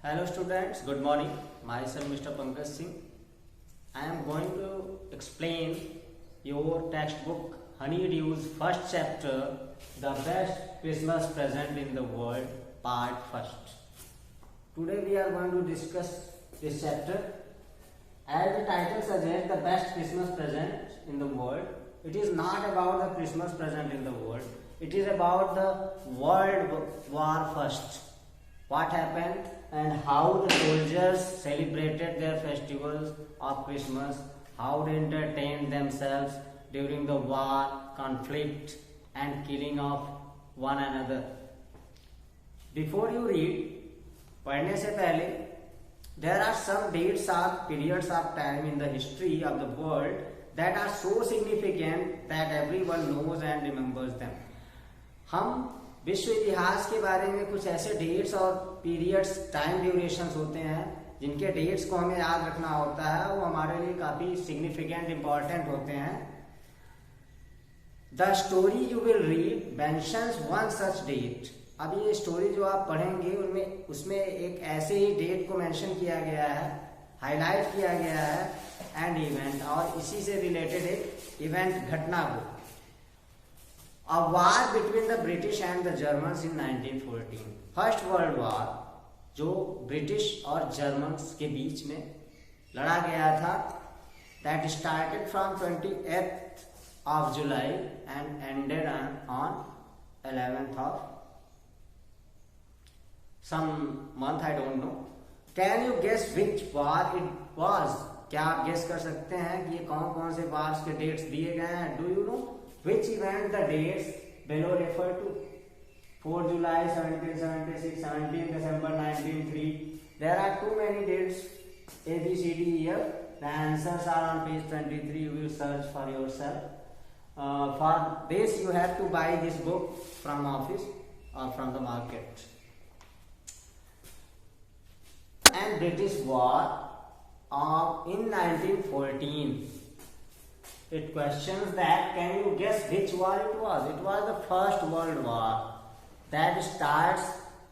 Hello students, good morning. Myself Mr. Pankaj Singh. I am going to explain your textbook Honeydew's first chapter, The Best Christmas Present in the World, part first. Today we are going to discuss this chapter. As the title suggests, the best Christmas present in the world. It is not about the Christmas present in the world. It is about the World War First. What happened and how the soldiers celebrated their festivals of Christmas, how they entertained themselves during the war, conflict and killing of one another. Before you read, पढ़ने से पहले there are some dates or periods of time in the history of the world that are so significant that everyone knows and remembers them. हम विश्व इतिहास के बारे में कुछ ऐसे डेट्स और पीरियड्स टाइम ड्यूरेशंस होते हैं जिनके डेट्स को हमें याद रखना होता है, वो हमारे लिए काफी सिग्निफिकेंट इंपॉर्टेंट होते हैं. The story you will read mentions one such date. अब ये स्टोरी जो आप पढ़ेंगे उसमें एक ऐसे ही डेट को मेंशन किया गया है, हाईलाइट किया गया है एंड इवेंट, और इसी से रिलेटेड एक इवेंट घटना को. A war between the British and the Germans in 1914. First world war जो ब्रिटिश और जर्मन्स के बीच में लड़ा गया था, that started from 28th of July and ended on 11th of some month, I don't know. Can you guess which war it was? क्या आप guess कर सकते हैं कि ये कौन कौन से वार्स के डेट्स दिए गए हैं? Do you know which event the dates below refer to? 4 July 1776, 17 December 1903. There are too many dates A, B, C, D here. The answers are on page 23. You will search for yourself. For this you have to buy this book from office or from the market. And British War in 1914. It questions that, can you guess which war it was? It was the First World War that starts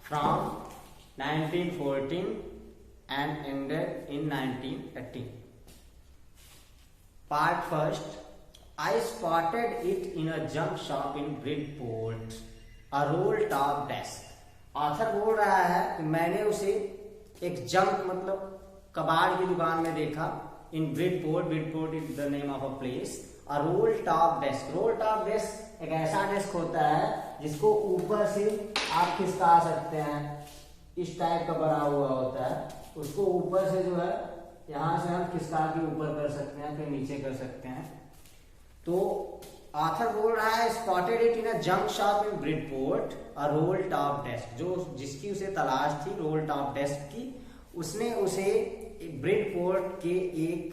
from 1914 and ended in 1918. Part first. I spotted it in a junk shop in Bridport, a roll-top desk. Author बोल रहा है कि मैंने उसे एक junk मतलब कबाड़ की दुकान में देखा. In Bridport is the name of a place. A roll top desk. Roll top desk एक ऐसा डेस्क होता है जिसको ऊपर से आप खिसका सकते हैं. इस टाइप का बना हुआ होता है. उसको ऊपर से जो है यहाँ से हम खिसका के ऊपर कर सकते हैं, फिर नीचे कर सकते हैं. तो ऑथर बोल रहा है spotted it in a junk shop in Bridport a role top desk. जो जिसकी उसे तलाश थी रोल टॉप डेस्क की, उसने उसे ब्रिडपोर्ट के एक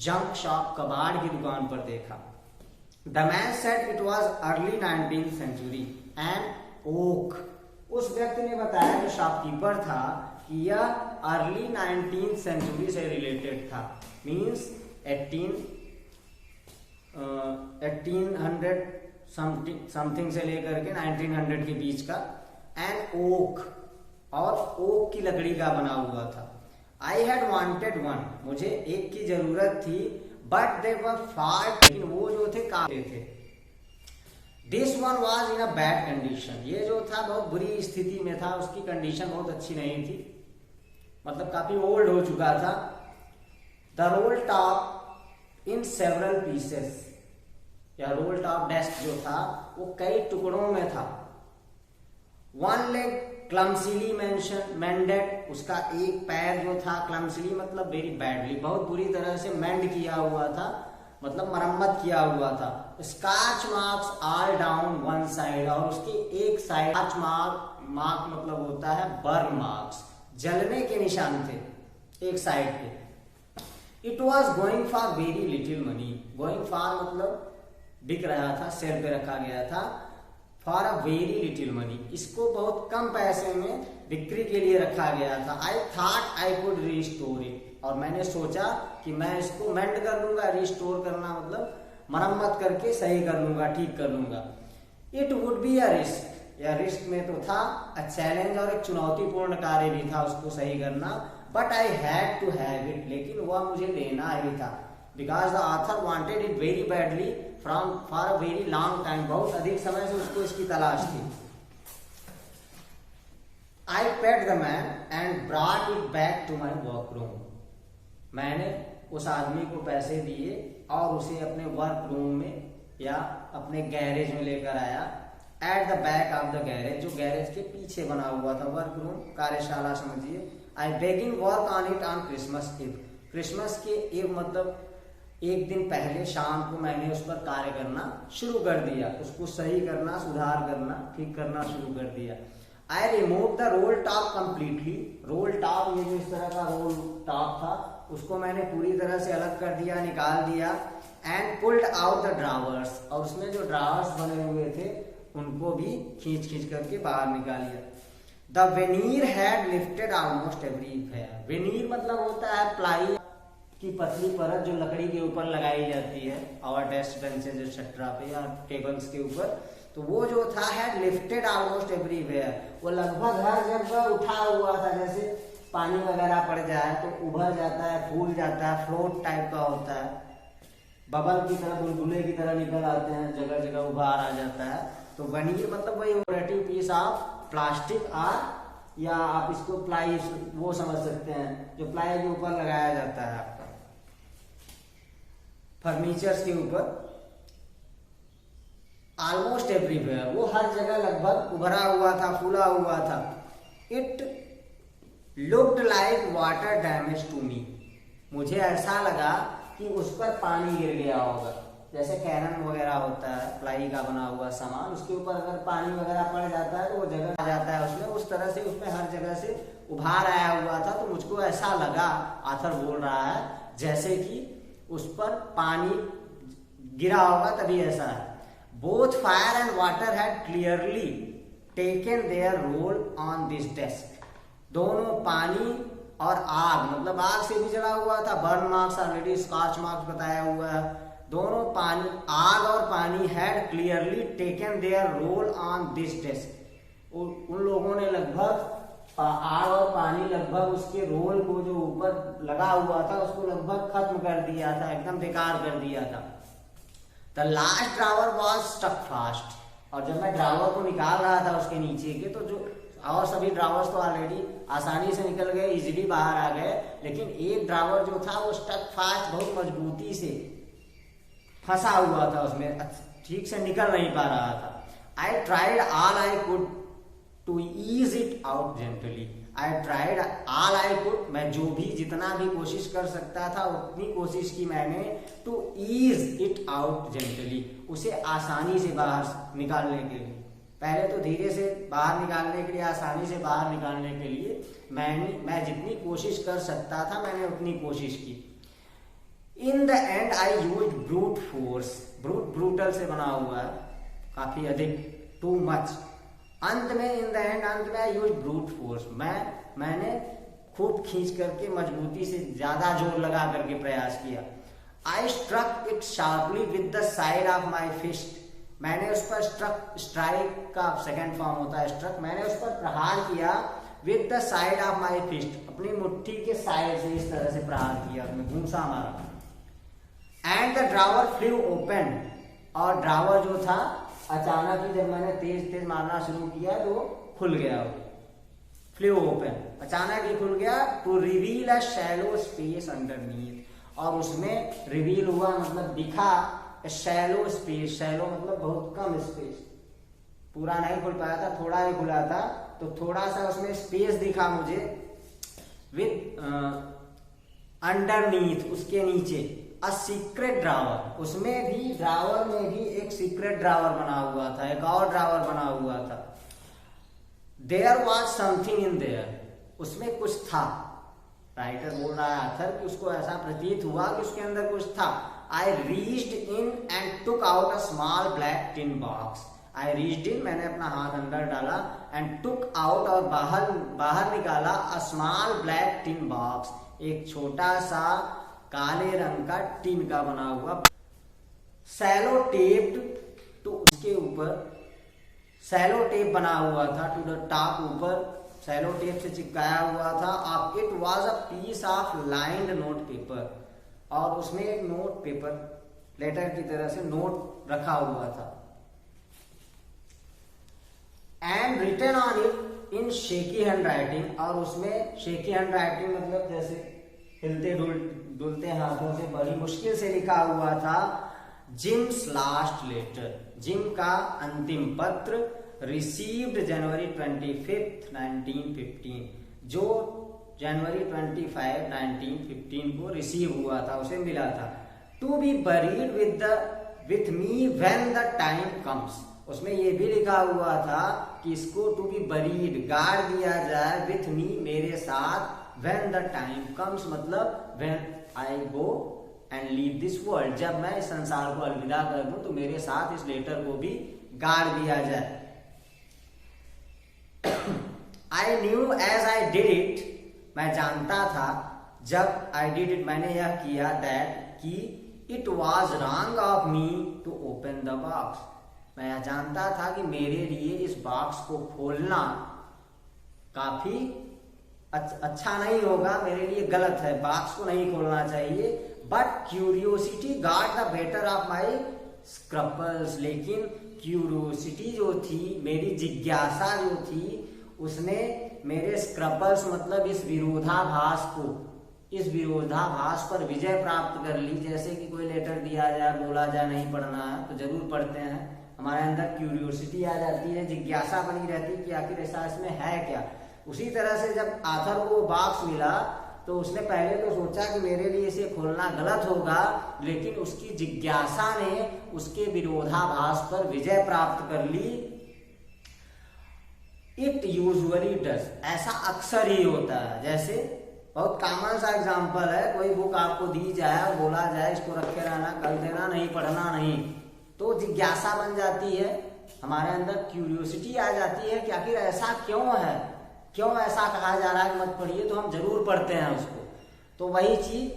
जंक शॉप कबाड़ की दुकान पर देखा. The man said it was early 19th century and oak. उस व्यक्ति ने बताया जो शॉपकीपर था कि यह अर्ली 19th century से रिलेटेड था. मींस 1800 समथिंग से लेकर के 1900 के बीच का. एंड ओक, और ओक की लकड़ी का बना हुआ था. I had wanted one. मुझे एक की जरूरत थी. But they were far. लेकिन वो जो थे काफी थे. This one was in a bad condition. ये जो था बहुत बुरी स्थिति में था. उसकी कंडीशन बहुत अच्छी नहीं थी, मतलब काफी ओल्ड हो चुका था. The roll top in several pieces. या रोल टॉप डेस्क जो था वो कई टुकड़ों में था. One leg क्लमसिली मेंडेड. उसका एक पैर जो था, क्लमसिली मतलब वेरी बैडली, बहुत बुरी तरह से मेंड किया हुआ था, मतलब मरम्मत किया हुआ था. Scorch marks all down one side. और उसकी एक साइड स्कॉच मार्क मतलब होता है बर्न मार्क्स, जलने के निशान थे एक साइड पे. It was going for very little money. Going for मतलब बिक रहा था, सेल पे रखा गया था. For a very little money, इसको बहुत कम पैसे में बिक्री के लिए रखा गया था. I thought I could restore it. और मैंने सोचा कि मैं इसको मेंड कर लूंगा. रिस्टोर करना मतलब मरम्मत करके सही कर लूंगा, ठीक कर लूंगा. It would be a risk. या रिस्क में तो था, अ चैलेंज और एक चुनौतीपूर्ण कार्य भी था उसको सही करना, but I had to have it, लेकिन वह मुझे लेना ही था, because the author wanted it very badly from for a very long time, बहुत अधिक समय से उसको इसकी तलाश थी। I paid the man and brought it back to my workroom. मैंने उस आदमी को पैसे दिए और उसे अपने वर्क रूम में या अपने गैरेज में लेकर आया। At the back of the garage, जो गैरेज के पीछे बना हुआ था, वर्क रूम कार्यशाला समझिए। I begin work on it on Christmas Eve, Christmas के ईव मतलब एक दिन पहले शाम को मैंने उस पर कार्य करना शुरू कर दिया, उसको सही करना, सुधार करना, ठीक करना शुरू कर दिया। I removed the roll top completely. Role top, ये जो इस तरह का रोल टॉप था, उसको मैंने पूरी तरह से अलग कर दिया, निकाल दिया। And pulled out the drawers, और उसमें जो ड्रावर्स बने हुए थे उनको भी खींच खींच करके बाहर निकाल लिया। The veneer had lifted almost everywhere. veneer मतलब होता है प्लाई की पतली परत जो लकड़ी के ऊपर लगाई जाती है और डेस्क बेंचेज एक्सेट्रा पे या टेबल्स के ऊपर, तो वो जो था हैड लिफ्टेड ऑलमोस्ट एवरीवेयर, वो लगभग हर जगह उठा हुआ था। जैसे पानी वगैरह पड़ जाए तो उभर जाता है, फूल जाता है, फ्लोट टाइप का होता है, बबल की तरह, बुलबुले की तरह निकल आते हैं, जगह जगह उभार आ जाता है। तो वेनीर मतलब वही decorative piece of plastic are, या आप इसको प्लाई वो समझ सकते हैं जो प्लाई के ऊपर लगाया जाता है आपका फर्नीचर्स के ऊपर। ऑलमोस्ट एवरीवेयर, वो हर जगह लगभग उभरा हुआ था, फूला हुआ था। It looked like water damage to me, मुझे ऐसा लगा कि उस पर पानी गिर गया होगा। जैसे कैरन वगैरह होता है, प्लाई का बना हुआ सामान, उसके ऊपर अगर पानी वगैरह पड़ जाता है तो वो जगह आ जाता है उसमें, उस तरह से उसमें हर जगह से उभार आया हुआ था। तो मुझको ऐसा लगा, ऑथर बोल रहा है, जैसे कि उस पर पानी गिरा होगा, तभी ऐसा है। Both fire and water had clearly taken their role on this desk. दोनों पानी और आग, मतलब आग से भी जला हुआ था, burn marks already, scorch marks बताया हुआ है। दोनों पानी, आग और पानी had clearly taken their role on this desk. उन लोगों ने लगभग आग और पानी लगभग उसके रोल को जो ऊपर लगा हुआ था उसको लगभग खत्म कर दिया था, एकदम बेकार कर दिया था। The last drawer was stuck fast. और जब मैं ड्रावर को निकाल रहा था उसके नीचे के, तो जो और सभी ड्रावर्स तो ऑलरेडी आसानी से निकल गए, इजीली बाहर आ गए, लेकिन एक ड्रावर जो था वो स्टक फास्ट, बहुत मजबूती से फंसा हुआ था उसमें, ठीक से निकल नहीं पा रहा था। I tried all I could to ease it out gently. I tried all I could, मैं जो भी जितना भी कोशिश कर सकता था उतनी कोशिश की मैंने, to ease it out gently, उसे आसानी से बाहर निकालने के लिए। पहले तो धीरे से बाहर निकालने के लिए, आसानी से बाहर निकालने के लिए मैं जितनी कोशिश कर सकता था मैंने उतनी कोशिश की। In the and I use brute force, brutal से बना हुआ है, काफी अधिक, टू मच। अंत में, इन द एंड, अंत में आई यूज ब्रूट फोर्स, मैंने खूब खींच करके, मजबूती से, ज्यादा जोर लगा करके प्रयास किया। I struck it sharply with the side of my fist, मैंने उस पर स्ट्राइक का सेकेंड फॉर्म होता है स्ट्रक, मैंने उस पर प्रहार किया with the side of my fist, अपनी मुट्ठी के साइड से इस तरह से प्रहार किया, उसमें घूंसा मारा। And the drawer flu open, और ड्रावर जो था अचानक ही जब मैंने तेज तेज मारना शुरू किया तो खुल गया, फ्लू ओपन, अचानक ही खुल गया। To reveal a shallow space underneath, और उसमें रिवील हुआ मतलब दिखा, शैलो स्पेस, शैलो मतलब बहुत कम स्पेस, पूरा नहीं खुल पाया था, थोड़ा ही खुला था, तो थोड़ा सा उसमें स्पेस दिखा मुझे, विद अंडरनीथ, उसके नीचे, अ सीक्रेट ड्रावर, उसमें भी, ड्रावर में भी एक सीक्रेट ड्रावर बना हुआ था, एक और ड्रावर बना हुआ था। There was something in there, उसमें कुछ था, राइटर बोल रहा है आथर कि उसको ऐसा प्रतीत हुआ कि उसके अंदर कुछ था। I reached in and took out a small black tin box, I reached in, मैंने अपना हाथ अंदर डाला, एंड टुक आउट, और बाहर निकाला, a small black tin box, एक छोटा सा काले रंग का टीन का बना हुआ, सैलो टेप्ड, तो उसके ऊपर सेलो टेप बना हुआ था टू द टॉप, ऊपर सेलो टेप से चिपकाया हुआ था। अब it was a piece of lined note paper, और उसमें एक नोट पेपर लेटर की तरह से नोट रखा हुआ था। And written on it in shaky hand writing, और उसमें शेकी हैंड राइटिंग मतलब जैसे हिलते डुलते हाथों से बड़ी मुश्किल से लिखा हुआ था, जिम्स लास्ट लेटर, जिम का अंतिम पत्र, रिसीव्ड जनवरी 25, 1915, जो जनवरी 25, 1915 को रिसीव हुआ था, उसे मिला था। To be buried with me when the time comes, उसमें ये भी लिखा हुआ था कि इसको टू बी बरीड गाड़ दिया जाए, विथ मी मेरे साथ, व्हेन द टाइम कम्स मतलब when I go and leave this world, जब मैं इस संसार को अलविदा कर दूं तो मेरे साथ इस लेटर को भी गाड़ दिया जाए। I knew as I did it, मैं जानता था जब आई डिड इट मैंने यह किया, दैट कि it was wrong of me to open the box, मैं यह जानता था कि मेरे लिए इस बॉक्स को खोलना काफी अच्छा नहीं होगा, मेरे लिए गलत है, बॉक्स को नहीं खोलना चाहिए। But curiosity got the better of my scruples, लेकिन क्यूरियोसिटी जो थी, मेरी जिज्ञासा जो थी, उसने मेरे स्क्रपल्स मतलब इस विरोधाभास पर विजय प्राप्त कर ली। जैसे कि कोई लेटर दिया जाए, बोला जाए नहीं पढ़ना है तो जरूर पढ़ते हैं, हमारे अंदर क्यूरियोसिटी आ जाती है, जिज्ञासा बनी रहती है कि आखिर ऐसा इसमें है क्या। उसी तरह से जब आथर को बॉक्स मिला तो उसने पहले तो सोचा कि मेरे लिए इसे खोलना गलत होगा, लेकिन उसकी जिज्ञासा ने उसके विरोधाभास पर विजय प्राप्त कर ली। इट यूजुअली डज, ऐसा अक्सर ही होता है। जैसे बहुत कॉमन सा एग्जांपल है, कोई बुक आपको दी जाए और बोला जाए इसको रखे रहना, कल देना, नहीं पढ़ना नहीं, तो जिज्ञासा बन जाती है, हमारे अंदर क्यूरियोसिटी आ जाती है कि आखिर ऐसा क्यों है, क्यों ऐसा कहा जा रहा है मत पढ़िए, तो हम जरूर पढ़ते हैं उसको। तो वही चीज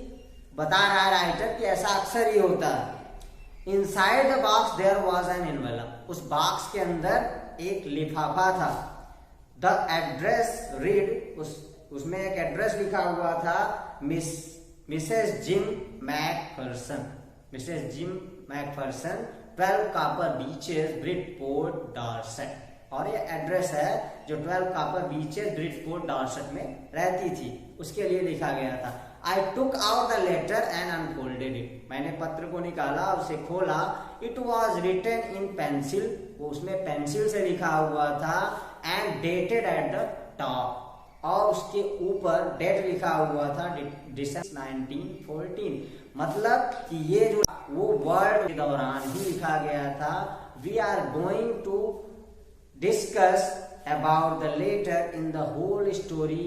बता रहा है राइटर कि ऐसा अक्सर ही होता है। Inside the box there was an envelope, उस बॉक्स के अंदर एक लिफाफा था। द एड्रेस रीड, उसमें एक एड्रेस लिखा हुआ था, Mrs gym Macpherson, Mrs gym Macpherson, 12 copper beaches, Bridport, Dorset. और ये एड्रेस है जो 12 कॉपर बीचेस, ब्रिडपोर्ट, डॉर्सेट में रहती थी, उसके लिए लिखा गया था। I took out the letter and unfolded it, मैंने पत्र को निकाला, उसे खोला। It was written in pencil, वो उसमें पेंसिल से लिखा हुआ था, and dated at the top, और उसके ऊपर डेट लिखा हुआ था दिसंबर 1914, मतलब कि ये जो वो वर्ड के दौरान ही लिखा गया था। We are going to discuss about the letter in the whole story,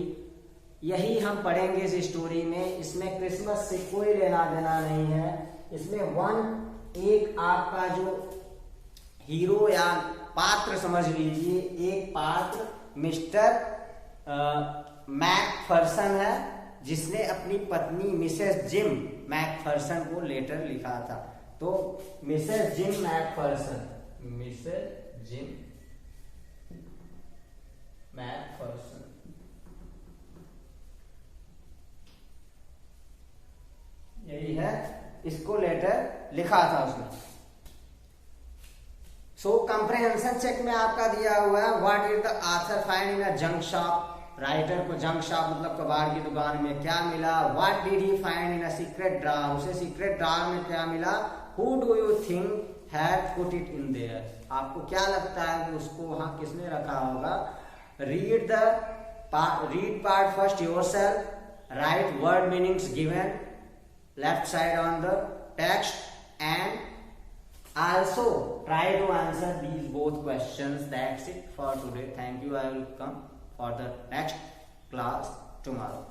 यही हम पढ़ेंगे इस स्टोरी में। इसमें क्रिसमस से कोई लेना देना नहीं है। इसमें एक आपका जो हीरो या पात्र समझ लीजिए, एक पात्र मिस्टर मैकफर्सन है, जिसने अपनी पत्नी मिसेस जिम मैकफर्सन को लेटर लिखा था। तो Mrs gym Macpherson, Mrs gym Macpherson, यही है, इसको लेटर लिखा था उसने। सो कंप्रहेंशन चेक में आपका दिया हुआ है, what is the author find in a junk shop, writer को जंक शॉप मतलब कबाड़ की दुकान में क्या मिला। What did he find in a secret drawer, उसे सीक्रेट ड्रॉर में क्या मिला। Who do you think had put it in their, आपको क्या लगता है कि उसको वहां किसने रखा होगा। Read part first yourself, right word meanings given left side on the text, and also try to answer these both questions. That's it for today. Thank you. I will come for the next class tomorrow.